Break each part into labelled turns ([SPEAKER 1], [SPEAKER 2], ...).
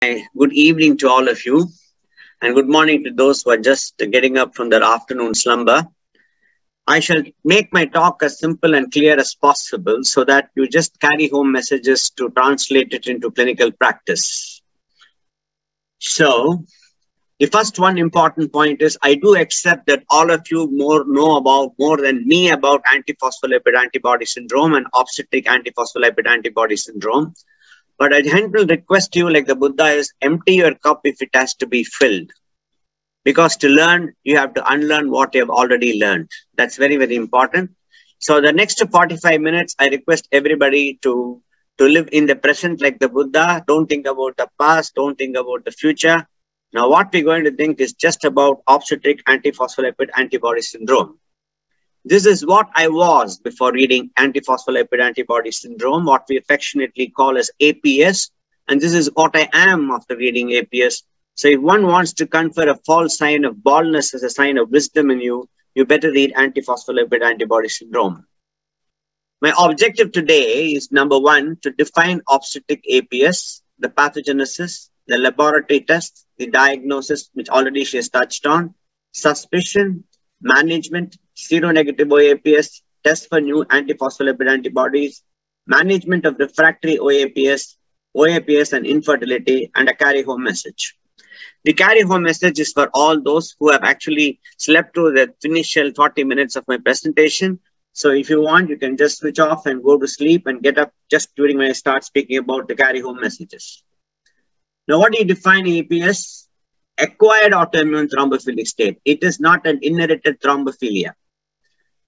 [SPEAKER 1] Good evening to all of you, and good morning to those who are just getting up from their afternoon slumber. I shall make my talk as simple and clear as possible so that you just carry home messages to translate it into clinical practice. So, the first one important point is I do accept that all of you know about more than me about antiphospholipid antibody syndrome and obstetric antiphospholipid antibody syndrome. But I gentle request you, like the Buddha, is empty your cup if it has to be filled. Because to learn, you have to unlearn what you have already learned. That's very, very important. So the next 45 minutes, I request everybody to live in the present like the Buddha. Don't think about the past. Don't think about the future. Now, what we're going to think is just about obstetric antiphospholipid antibody syndrome. This is what I was before reading antiphospholipid antibody syndrome, what we affectionately call as APS. And this is what I am after reading APS. So if one wants to confer a false sign of baldness as a sign of wisdom in you, you better read antiphospholipid antibody syndrome. My objective today is number one, to define obstetric APS, the pathogenesis, the laboratory tests, the diagnosis, which already she has touched on, suspicion, management, seronegative OAPS, test for new antiphospholipid antibodies, management of refractory OAPS and infertility, and a carry-home message. The carry-home message is for all those who have actually slept through the initial 40 minutes of my presentation. So if you want, you can just switch off and go to sleep and get up just during when I start speaking about the carry-home messages. Now, what do you define APS? Acquired autoimmune thrombophilic state. It is not an inherited thrombophilia.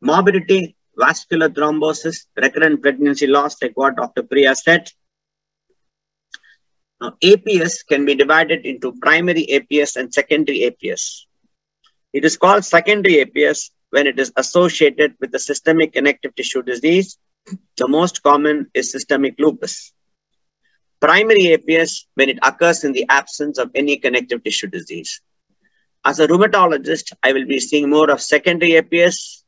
[SPEAKER 1] Morbidity, vascular thrombosis, recurrent pregnancy loss, like what Dr. Priya said. Now, APS can be divided into primary APS and secondary APS. It is called secondary APS when it is associated with a systemic connective tissue disease. The most common is systemic lupus. Primary APS when it occurs in the absence of any connective tissue disease. As a rheumatologist, I will be seeing more of secondary APS.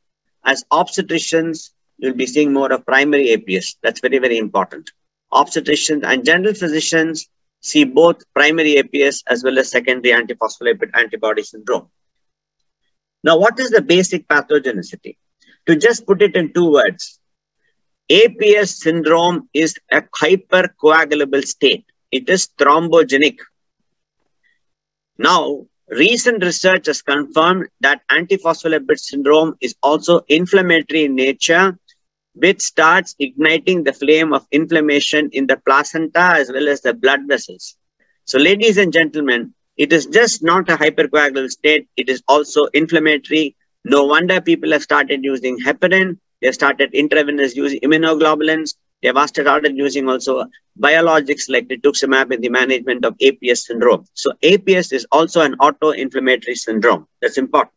[SPEAKER 1] As obstetricians, you'll be seeing more of primary APS. That's very, very important. Obstetricians and general physicians see both primary APS as well as secondary antiphospholipid antibody syndrome. Now, what is the basic pathogenicity? To just put it in 2 words, APS syndrome is a hypercoagulable state. It is thrombogenic. Now, recent research has confirmed that antiphospholipid syndrome is also inflammatory in nature, which starts igniting the flame of inflammation in the placenta as well as the blood vessels. So, ladies and gentlemen, it is just not a hypercoagulable state. It is also inflammatory. No wonder people have started using heparin. They have started intravenous using immunoglobulins. They have started using also biologics like rituximab in the management of APS syndrome. So APS is also an auto-inflammatory syndrome. That's important.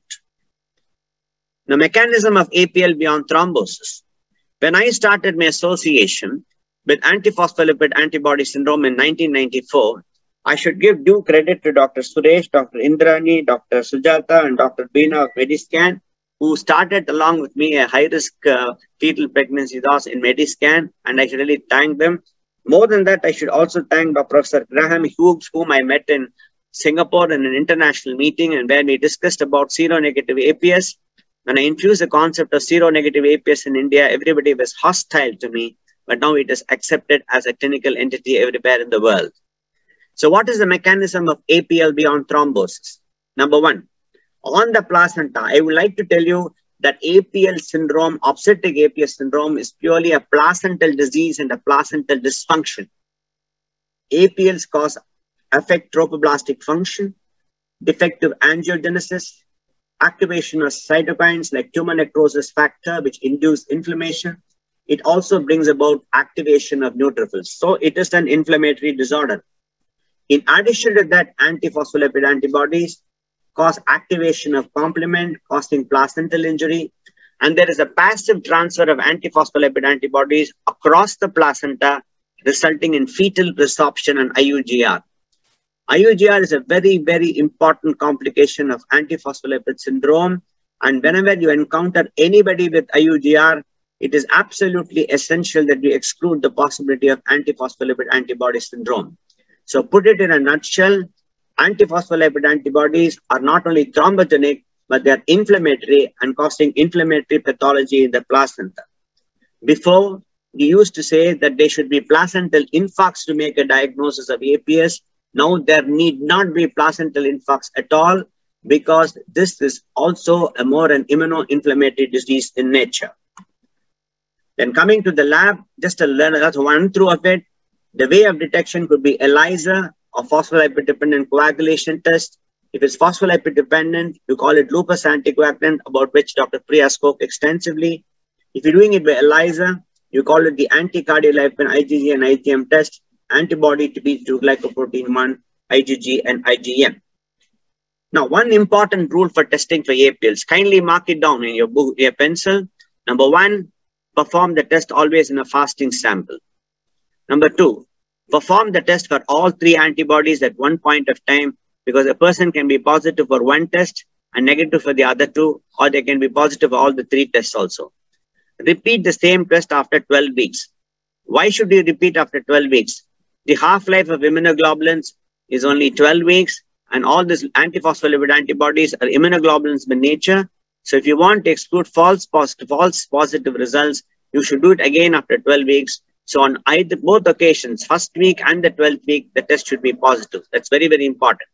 [SPEAKER 1] The mechanism of APL beyond thrombosis. When I started my association with antiphospholipid antibody syndrome in 1994, I should give due credit to Dr. Suresh, Dr. Indrani, Dr. Sujata, and Dr. Beena of Mediscan, who started along with me a high-risk fetal pregnancy loss in Mediscan, and I should really thank them. More than that, I should also thank Professor Graham Hughes, whom I met in Singapore in an international meeting, and where we discussed about seronegative APS. When I infused the concept of seronegative APS in India, everybody was hostile to me, but now it is accepted as a clinical entity everywhere in the world. So what is the mechanism of APL beyond thrombosis? Number one, on the placenta, I would like to tell you that APL syndrome, obstetric APS syndrome, is purely a placental disease and a placental dysfunction. APLs affect trophoblastic function, defective angiogenesis, activation of cytokines like tumor necrosis factor, which induce inflammation. It also brings about activation of neutrophils. So it is an inflammatory disorder. In addition to that, antiphospholipid antibodies cause activation of complement, causing placental injury. And there is a passive transfer of antiphospholipid antibodies across the placenta, resulting in fetal resorption and IUGR. IUGR is a very, very important complication of antiphospholipid syndrome. And whenever you encounter anybody with IUGR, it is absolutely essential that we exclude the possibility of antiphospholipid antibody syndrome. So put it in a nutshell, antiphospholipid antibodies are not only thrombogenic, but they're inflammatory and causing inflammatory pathology in the placenta. Before, we used to say that there should be placental infarcts to make a diagnosis of APS. Now there need not be placental infarcts at all, because this is also a more an immunoinflammatory disease in nature. Then coming to the lab, just to learn that's one through of it. The way of detection could be ELISA or phospholipid-dependent coagulation test. If it's phospholipid-dependent, you call it lupus anticoagulant, about which Dr. Priya spoke extensively. If you're doing it by ELISA, you call it the anti-cardiolipin IgG and IgM test, antibody to B2 glycoprotein 1, IgG and IgM. Now, one important rule for testing for APLs, kindly mark it down in your book, your pencil. Number one, perform the test always in a fasting sample. Number two, perform the test for all three antibodies at one point of time, because a person can be positive for one test and negative for the other two, or they can be positive for all the three tests also. Repeat the same test after 12 weeks. Why should you repeat after 12 weeks? The half-life of immunoglobulins is only 12 weeks, and all these antiphospholipid antibodies are immunoglobulins by nature. So if you want to exclude false positive results, you should do it again after 12 weeks. So on both occasions, first week and the 12th week, the test should be positive. That's very, very important.